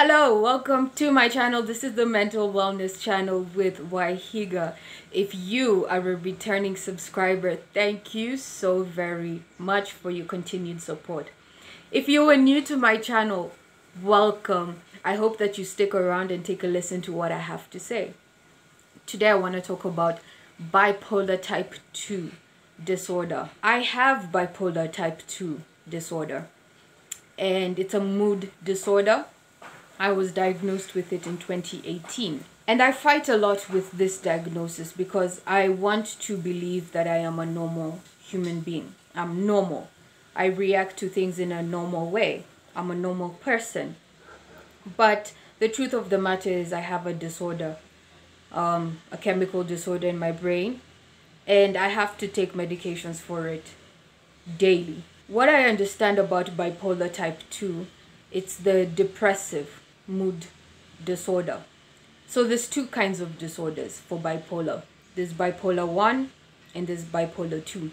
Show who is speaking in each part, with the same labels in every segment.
Speaker 1: Hello, welcome to my channel. This is the Mental Wellness Channel with Waihiga. If you are a returning subscriber, thank you so very much for your continued support. If you are new to my channel, welcome. I hope that you stick around and take a listen to what I have to say. Today I want to talk about bipolar type 2 disorder. I have bipolar type 2 disorder, and it's a mood disorder. I was diagnosed with it in 2018. And I fight a lot with this diagnosis because I want to believe that I am a normal human being. I'm normal. I react to things in a normal way. I'm a normal person. But the truth of the matter is I have a disorder, a chemical disorder in my brain, and I have to take medications for it daily. What I understand about bipolar type 2, it's the depressive mood disorder. So there's two kinds of disorders for bipolar. There's bipolar 1 and there's bipolar 2.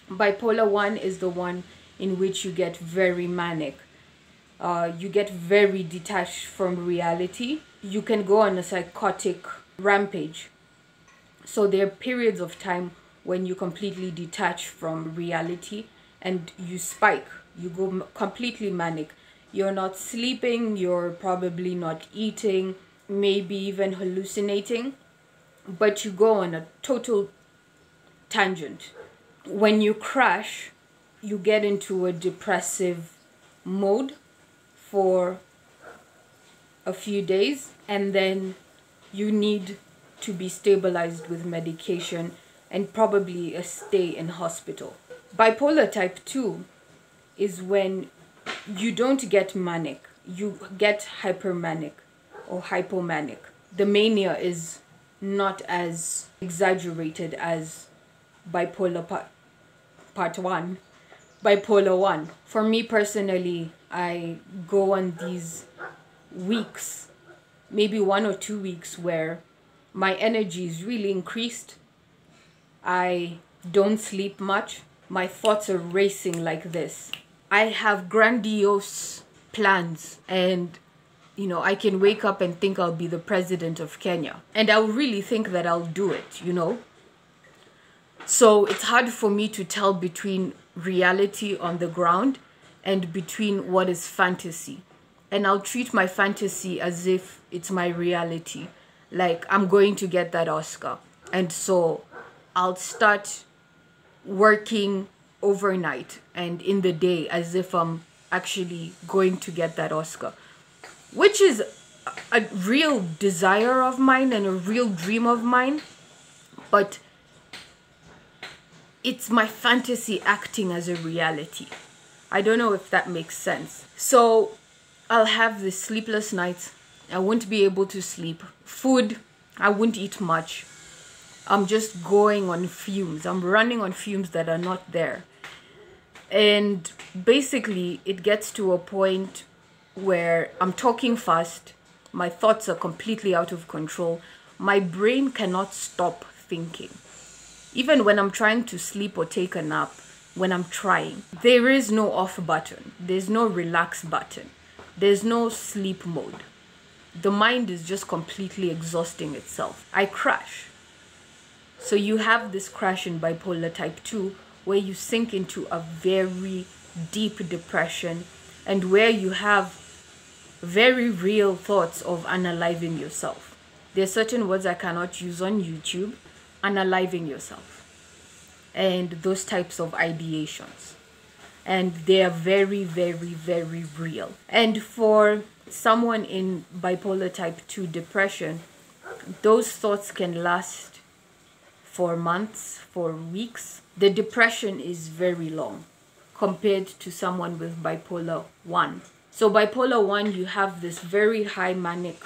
Speaker 1: Bipolar 1 is the one in which you get very manic. You get very detached from reality. You can go on a psychotic rampage. So there are periods of time when you completely detach from reality and you spike. You go completely manic. You're not sleeping, you're probably not eating, maybe even hallucinating, but you go on a total tangent. When you crash, you get into a depressive mode for a few days, and then you need to be stabilized with medication and probably a stay in hospital. Bipolar type 2 is when you don't get manic, you get hypermanic or hypomanic. The mania is not as exaggerated as bipolar part 1, bipolar 1. For me personally, I go on these weeks, maybe 1 or 2 weeks, where my energy is really increased. I don't sleep much. My thoughts are racing like this. I have grandiose plans, and I can wake up and think I'll be the president of Kenya, and I'll really think that I'll do it. So it's hard for me to tell between reality on the ground and between what is fantasy. And I'll treat my fantasy as if it's my reality, like I'm going to get that Oscar. And so I'll start working overnight and in the day as if I'm actually going to get that Oscar, which is a real desire of mine and a real dream of mine, but it's my fantasy acting as a reality. I don't know if that makes sense. So I'll have the sleepless nights. I won't be able to sleep. Food, I won't eat much. I'm just going on fumes. I'm running on fumes that are not there. And basically, it gets to a point where I'm talking fast. My thoughts are completely out of control. My brain cannot stop thinking. Even when I'm trying to sleep or take a nap, when I'm trying, there is no off button. There's no relax button. There's no sleep mode. The mind is just completely exhausting itself. I crash. So you have this crash in bipolar type 2 where you sink into a very deep depression and where you have very real thoughts of unaliving yourself. There are certain words I cannot use on YouTube. Unaliving yourself. And those types of ideations. And they are very, very, very real. And for someone in bipolar type 2 depression, those thoughts can last for months, for weeks. The depression is very long compared to someone with bipolar 1. So bipolar 1, you have this very high manic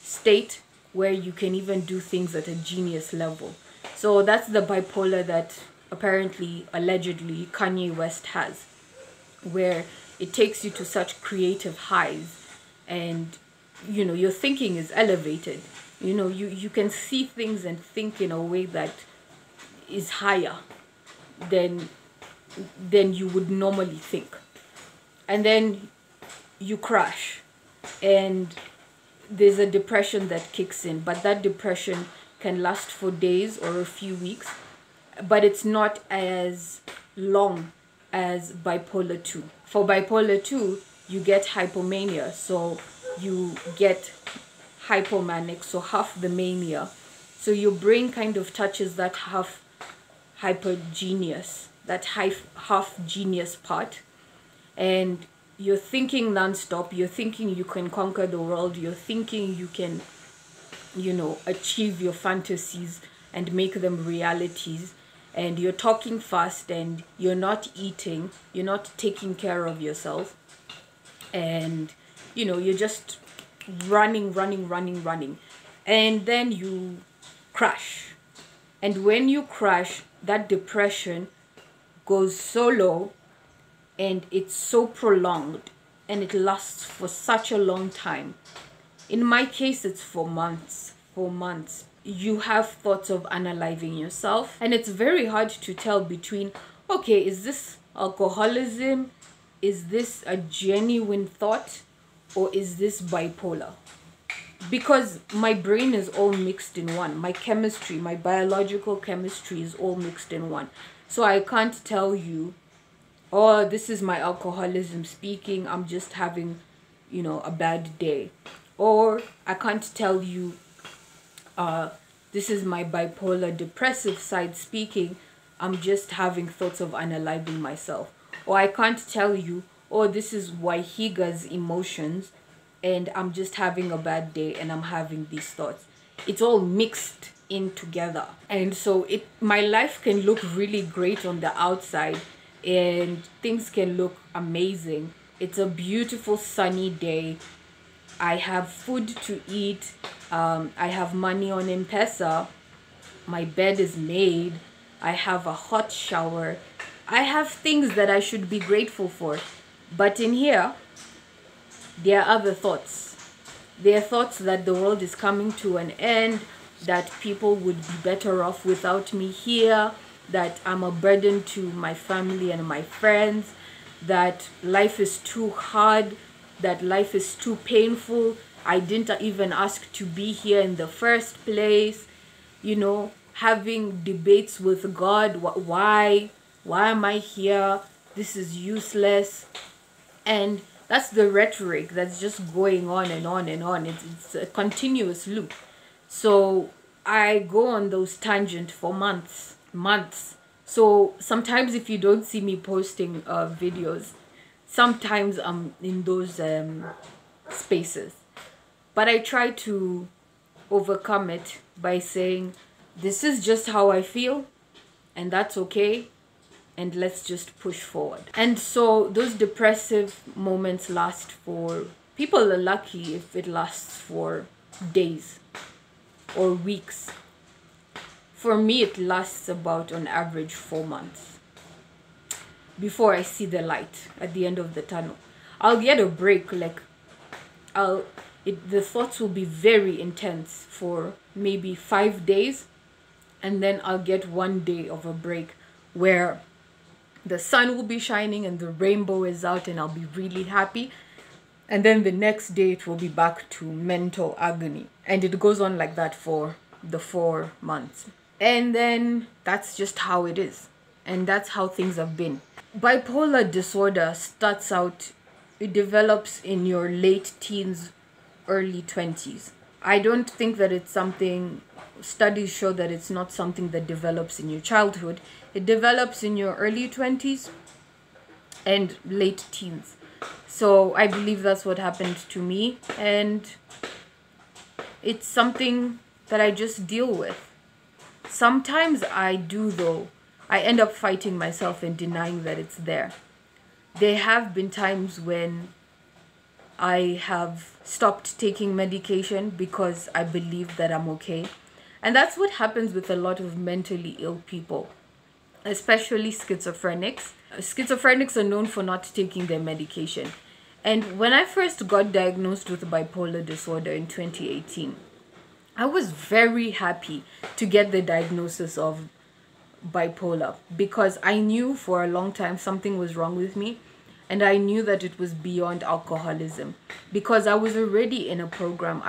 Speaker 1: state where you can even do things at a genius level. So that's the bipolar that apparently, allegedly, Kanye West has, where it takes you to such creative highs and, your thinking is elevated. You can see things and think in a way that is higher than you would normally think. And then you crash. and there's a depression that kicks in, but that depression can last for days or a few weeks, but it's not as long as bipolar 2. For bipolar 2, you get hypomania, so you get hypomanic, so half the mania. So your brain kind of touches that half hypergenius, that half genius part, and you're thinking nonstop. You're thinking you can conquer the world. You're thinking you can, achieve your fantasies and make them realities. And you're talking fast, and you're not eating. You're not taking care of yourself. And, you're just running. And then you crash. And when you crash, that depression goes so low, and it's so prolonged, and it lasts for such a long time. In my case, it's for months. You have thoughts of unaliving yourself, and it's very hard to tell between, okay, is this alcoholism? Is this a genuine thought? Or is this bipolar? Because my brain is all mixed in one. My chemistry, my biological chemistry is all mixed in one. So I can't tell you, oh, this is my alcoholism speaking, I'm just having, a bad day. Or I can't tell you, this is my bipolar depressive side speaking, I'm just having thoughts of unaliving myself. Or I can't tell you, oh, this is Waihiga's emotions, and I'm just having a bad day and I'm having these thoughts. It's all mixed in together. And so my life can look really great on the outside, and things can look amazing. It's a beautiful sunny day. I have food to eat. I have money on MPESA. My bed is made. I have a hot shower. I have things that I should be grateful for. But in here, there are other thoughts. There are thoughts that the world is coming to an end, that people would be better off without me here, that I'm a burden to my family and my friends, that life is too hard, that life is too painful. I didn't even ask to be here in the first place. Having debates with God. Why am I here? This is useless. And that's the rhetoric that's just going on and on and on. It's a continuous loop. So I go on those tangents for months. So sometimes if you don't see me posting videos, sometimes I'm in those spaces. But I try to overcome it by saying, this is just how I feel, and that's okay, and let's just push forward. And so those depressive moments last for, people are lucky if it lasts for days or weeks. For me, it lasts about, on average, 4 months before I see the light at the end of the tunnel. I'll get a break, the thoughts will be very intense for maybe 5 days, and then I'll get 1 day of a break where the sun will be shining and the rainbow is out, and I'll be really happy. And then the next day it will be back to mental agony. And it goes on like that for the 4 months. And then that's just how it is. And that's how things have been. Bipolar disorder starts out, it develops in your late teens, early 20s. I don't think that it's something, studies show that it's not something that develops in your childhood. It develops in your early 20s and late teens. So I believe that's what happened to me, and it's something that I just deal with. Sometimes I do, though. I end up fighting myself and denying that it's there. There have been times when I have stopped taking medication because I believe that I'm okay. And that's what happens with a lot of mentally ill people, especially schizophrenics. Schizophrenics are known for not taking their medication. And when I first got diagnosed with bipolar disorder in 2018, I was very happy to get the diagnosis of bipolar, because I knew for a long time something was wrong with me. And I knew that it was beyond alcoholism because I was already in a program.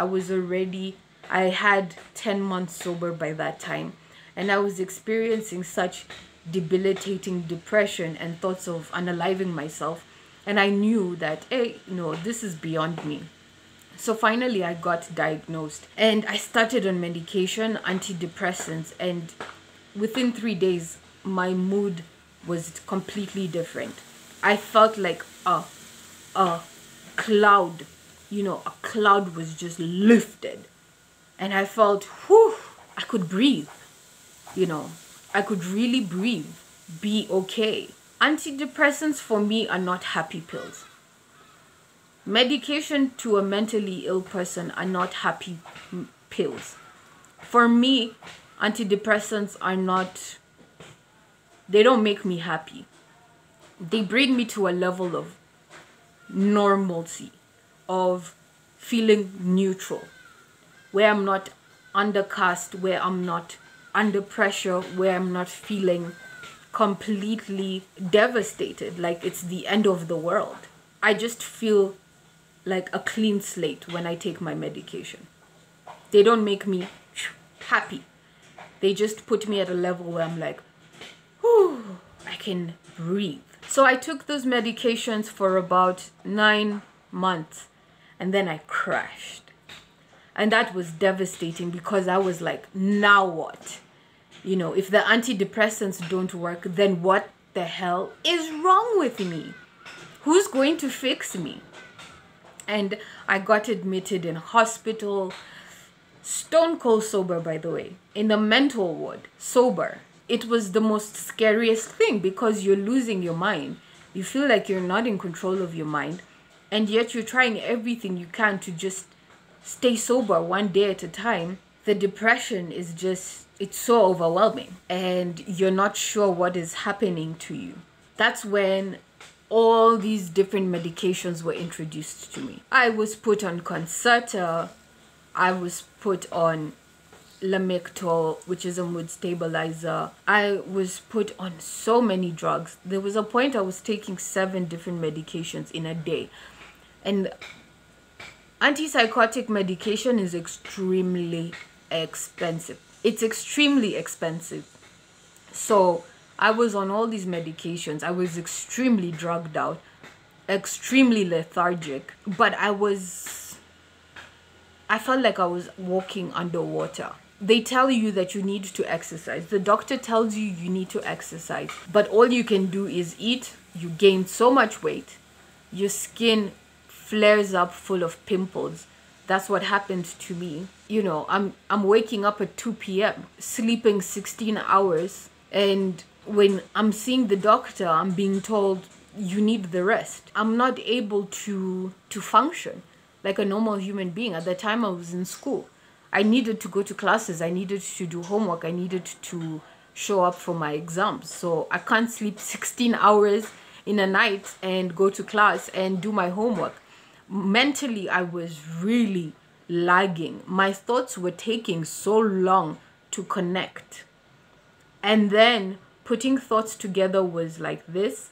Speaker 1: I had 10 months sober by that time. And I was experiencing such debilitating depression and thoughts of unaliving myself. And I knew that, hey, no, this is beyond me. So finally I got diagnosed and I started on medication, antidepressants, and within 3 days, my mood was completely different. I felt like a cloud, a cloud was just lifted. And I felt, whew, I could breathe, I could really breathe, be okay. Antidepressants for me are not happy pills. Medication to a mentally ill person are not happy pills. For me, antidepressants they don't make me happy. They bring me to a level of normalcy, of feeling neutral, where I'm not undercast, where I'm not under pressure, where I'm not feeling completely devastated, like it's the end of the world. I just feel like a clean slate when I take my medication. They don't make me happy. They just put me at a level where I'm like, whew, I can breathe. So I took those medications for about 9 months and then I crashed. And that was devastating because I was like, now what? If the antidepressants don't work, then what the hell is wrong with me? Who's going to fix me? And I got admitted in hospital, stone cold sober, by the way, in the mental ward, sober. It was the most scariest thing because you're losing your mind. You feel like you're not in control of your mind, and yet you're trying everything you can to just stay sober one day at a time. The depression is it's so overwhelming, and you're not sure what is happening to you. That's when all these different medications were introduced to me. I was put on Concerta. I was put on Lamictal, which is a mood stabilizer. I was put on so many drugs. There was a point I was taking 7 different medications in a day. And antipsychotic medication is extremely expensive. It's extremely expensive. So I was on all these medications. I was extremely drugged out, extremely lethargic, but I felt like I was walking underwater. They tell you that you need to exercise. The doctor tells you you need to exercise, but all you can do is eat. You gain so much weight. Your skin flares up full of pimples. That's what happened to me. I'm waking up at 2 p.m., sleeping 16 hours, and when I'm seeing the doctor, I'm being told you need the rest. I'm not able to function like a normal human being. At the time I was in school, I needed to go to classes, I needed to do homework, I needed to show up for my exams. So I can't sleep 16 hours in a night and go to class and do my homework. Mentally, I was really lagging. My thoughts were taking so long to connect. And then putting thoughts together was like this.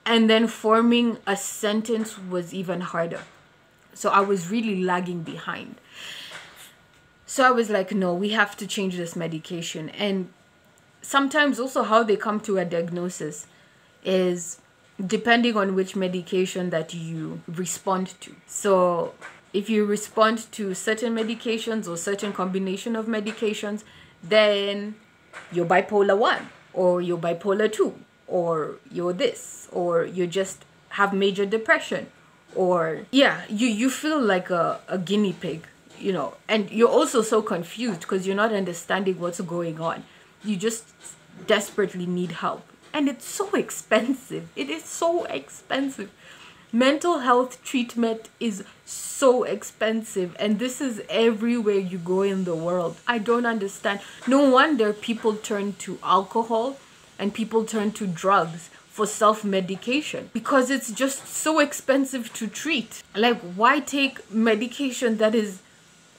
Speaker 1: And then forming a sentence was even harder. So I was really lagging behind. So I was like, no, we have to change this medication. And sometimes also how they come to a diagnosis is depending on which medication that you respond to. So if you respond to certain medications or certain combination of medications, then you're bipolar 1 or you're bipolar 2 or you're this, or you just have major depression, or you feel like a guinea pig, and you're also so confused because you're not understanding what's going on. You just desperately need help, and it's so expensive. It is so expensive. Mental health treatment is so expensive, and this is everywhere you go in the world. I don't understand. No wonder people turn to alcohol and people turn to drugs for self-medication, because it's just so expensive to treat. Like, why take medication that is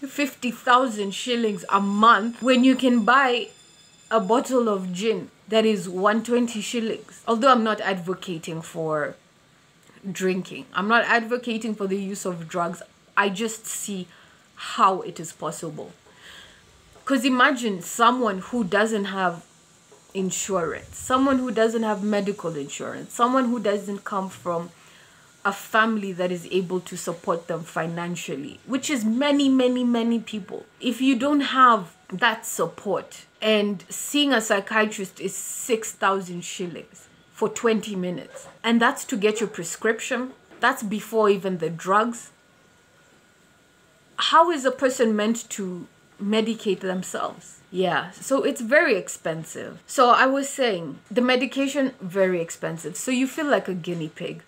Speaker 1: 50,000 shillings a month when you can buy a bottle of gin that is 120 shillings? Although I'm not advocating for drinking. I'm not advocating for the use of drugs. I just see how it is possible. Because imagine someone who doesn't have insurance, someone who doesn't have medical insurance, someone who doesn't come from a family that is able to support them financially, which is many people. If you don't have that support, and seeing a psychiatrist is 6,000 shillings for 20 minutes, and that's to get your prescription, that's before even the drugs. How is a person meant to medicate themselves? Yeah, so it's very expensive. So I was saying, the medication, very expensive. So you feel like a guinea pig.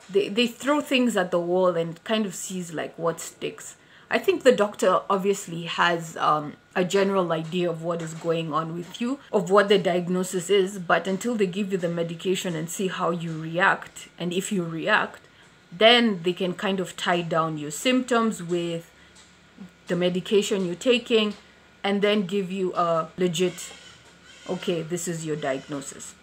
Speaker 1: They throw things at the wall and kind of sees like what sticks. I think the doctor obviously has a general idea of what is going on with you, of what the diagnosis is, but until they give you the medication and see how you react, and if you react, then they can kind of tie down your symptoms with the medication you're taking, and then give you a legit, okay, this is your diagnosis.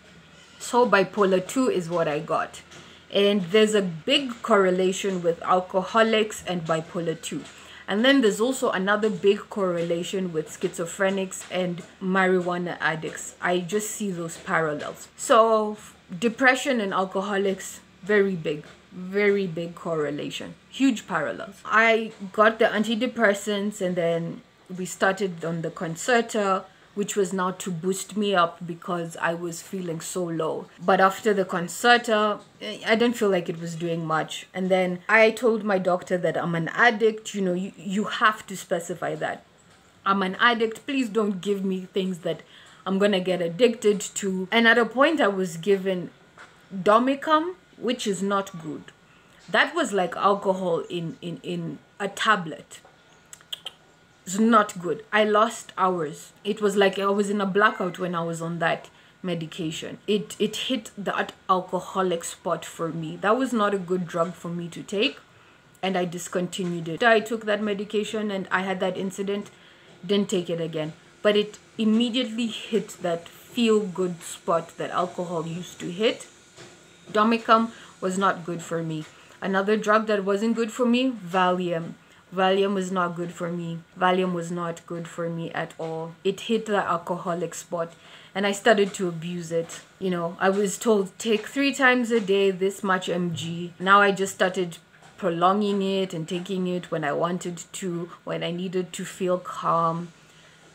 Speaker 1: So bipolar 2 is what I got. And there's a big correlation with alcoholics and bipolar 2. And then there's also another big correlation with schizophrenics and marijuana addicts. I just see those parallels. So depression and alcoholics, very big correlation, huge parallels. I got the antidepressants, and then we started on the Concerta, which was now to boost me up because I was feeling so low. But after the Concerta, I didn't feel like it was doing much. And then I told my doctor that I'm an addict. You know, you have to specify that. I'm an addict. Please don't give me things that I'm gonna get addicted to. And at a point I was given Domicum, which is not good. That was like alcohol in a tablet. It's not good. I lost hours. It was like I was in a blackout when I was on that medication. It hit that alcoholic spot for me. That was not a good drug for me to take, and I discontinued it. I took that medication and I had that incident, didn't take it again. But it immediately hit that feel-good spot that alcohol used to hit. Domicum was not good for me. Another drug that wasn't good for me, Valium. Valium was not good for me. Valium was not good for me at all. It hit the alcoholic spot and I started to abuse it. You know, I was told take 3 times a day, this much mg. Now I just started prolonging it and taking it when I wanted to, when I needed to feel calm.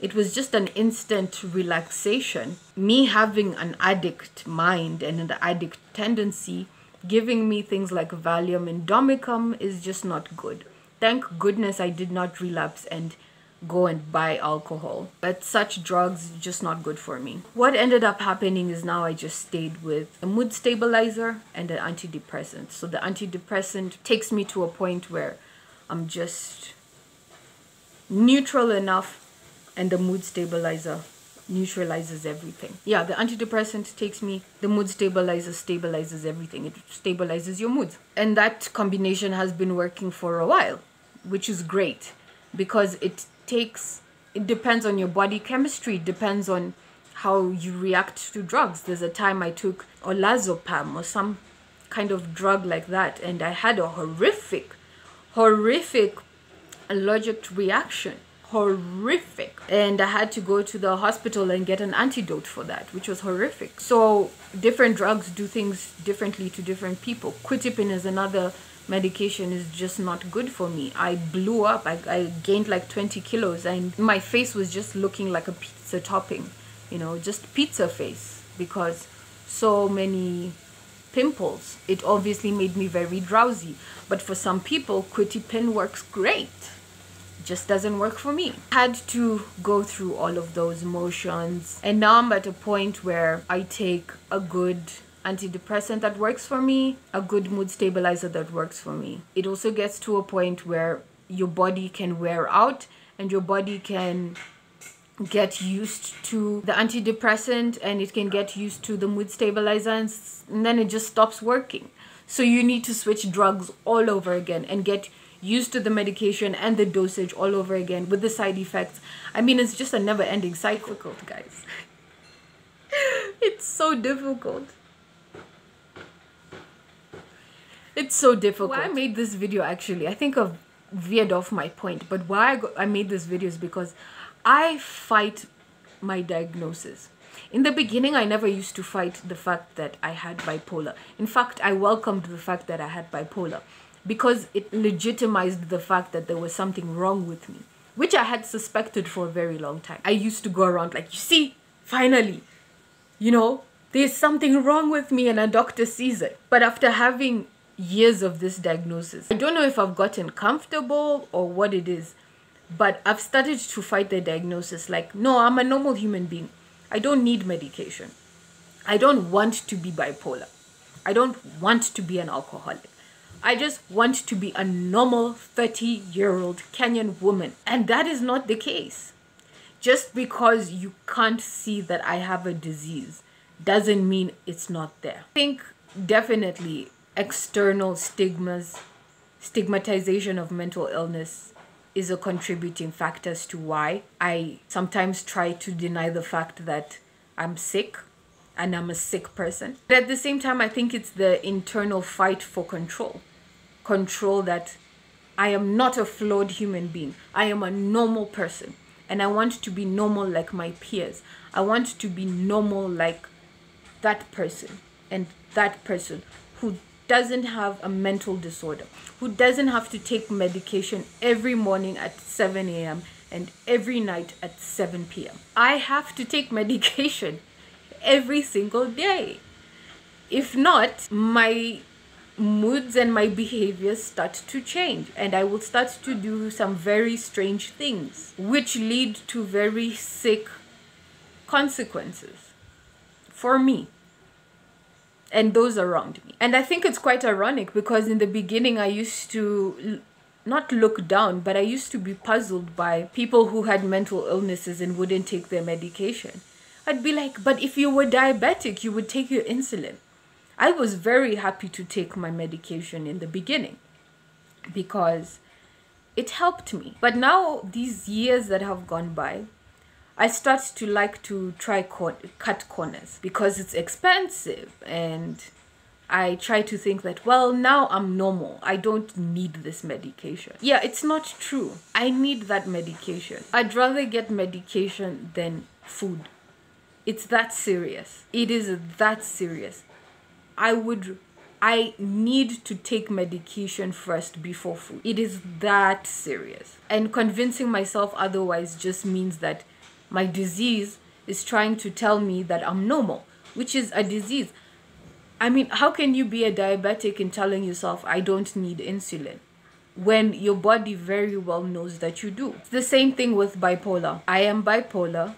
Speaker 1: It was just an instant relaxation. Me having an addict mind and an addict tendency, giving me things like Valium and Domicum is just not good. Thank goodness I did not relapse and go and buy alcohol. But such drugs, just not good for me. What ended up happening is now I just stayed with a mood stabilizer and an antidepressant. So the antidepressant takes me to a point where I'm just neutral enough, and the mood stabilizer neutralizes everything. Yeah, the antidepressant takes me, the mood stabilizer stabilizes everything. It stabilizes your mood. And that combination has been working for a while, which is great because it depends on your body chemistry, it depends on how you react to drugs. There's a time I took olazepam or some kind of drug like that, and I had a horrific allergic reaction. Horrific. And I had to go to the hospital and get an antidote for that, which was horrific. So different drugs do things differently to different people. Quitipin is another medication, is just not good for me. I blew up. I gained like 20 kilos and my face was just looking like a pizza topping, you know, just pizza face because so many pimples. It obviously made me very drowsy. But for some people, Quitipin works great. Just doesn't work for me. I had to go through all of those motions, and now I'm at a point where I take a good antidepressant that works for me, a good mood stabilizer that works for me. It also gets to a point where your body can wear out and your body can get used to the antidepressant and it can get used to the mood stabilizer, and then it just stops working. So you need to switch drugs all over again and get used to the medication and the dosage all over again with the side effects. I mean, it's just a never-ending cycle, guys. It's so difficult. It's so difficult. Why I made this video, actually, I think I've veered off my point, but why I made this video is because I fight my diagnosis. In the beginning, I never used to fight the fact that I had bipolar. In fact, I welcomed the fact that I had bipolar because it legitimized the fact that there was something wrong with me, which I had suspected for a very long time. I used to go around like, you see, finally, you know, there's something wrong with me and a doctor sees it. But after having years of this diagnosis, I don't know if I've gotten comfortable or what it is, but I've started to fight the diagnosis like, no, I'm a normal human being. I don't need medication. I don't want to be bipolar. I don't want to be an alcoholic. I just want to be a normal 30-year-old Kenyan woman. And that is not the case. Just because you can't see that I have a disease doesn't mean it's not there. I think definitely external stigmatization of mental illness is a contributing factor as to why I sometimes try to deny the fact that I'm sick and I'm a sick person. But at the same time, I think it's the internal fight for control. Control that I am not a flawed human being. I am a normal person. And I want to be normal like my peers. I want to be normal like that person and that person who doesn't have a mental disorder, who doesn't have to take medication every morning at 7 a.m. and every night at 7 p.m. I have to take medication every single day. If not, my moods and my behaviors start to change and I will start to do some very strange things, which lead to very sick consequences for me and those around me. And I think it's quite ironic because in the beginning I used to not look down, but I used to be puzzled by people who had mental illnesses and wouldn't take their medication. I'd be like, but if you were diabetic, you would take your insulin. I was very happy to take my medication in the beginning because it helped me. But now, these years that have gone by, I start to like to try cut corners because it's expensive, and I try to think that, well, now I'm normal. I don't need this medication. Yeah, it's not true. I need that medication. I'd rather get medication than food. It's that serious. It is that serious. I need to take medication first before food. It is that serious. And convincing myself otherwise just means that my disease is trying to tell me that I'm normal, which is a disease. I mean, how can you be a diabetic and telling yourself, I don't need insulin, when your body very well knows that you do? It's the same thing with bipolar. I am bipolar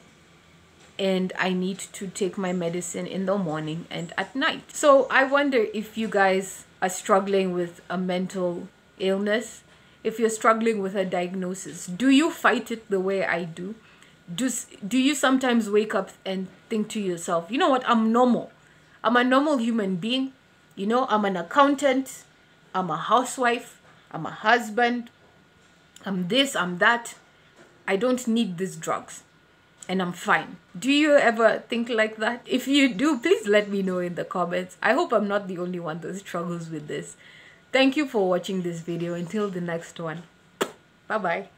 Speaker 1: and I need to take my medicine in the morning and at night. So I wonder if you guys are struggling with a mental illness, if you're struggling with a diagnosis, do you fight it the way I do? Do you sometimes wake up and think to yourself, you know what, I'm normal. I'm a normal human being. You know, I'm an accountant. I'm a housewife. I'm a husband. I'm this, I'm that. I don't need these drugs. And I'm fine. Do you ever think like that? If you do, please let me know in the comments. I hope I'm not the only one that struggles with this. Thank you for watching this video. Until the next one. Bye-bye.